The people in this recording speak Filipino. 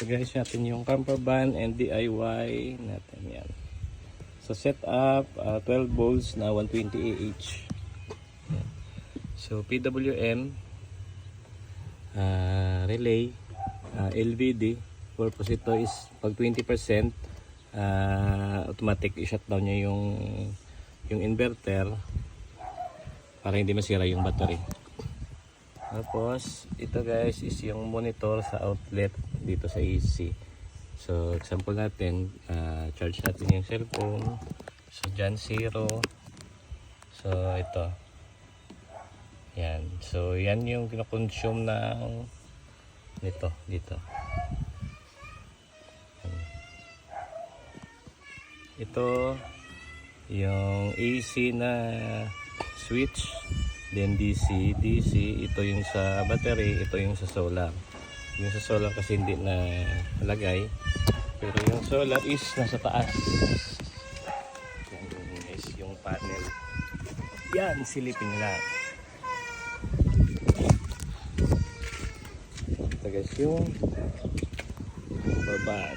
So guys, natin yung camper van and DIY natin yan. So setup, 12 volts na 120 AH. So PWM, relay, LVD. Purpose ito is pag 20%, automatic i-shutdown niya yung inverter para hindi masira yung battery. Tapos ito guys is yung monitor sa outlet dito sa AC. So example natin, charge natin yung cellphone. So dyan 0. So ito yan. So yan yung kinoconsume ng nito dito. Ito yung AC na switch, then DC, ito yung sa battery, ito yung sa solar. Yung sa solar kasi hindi na nalagay, pero yung solar is nasa taas. Yan guys, yung panel. Yan, silipin lang. Ito guys, yung baba.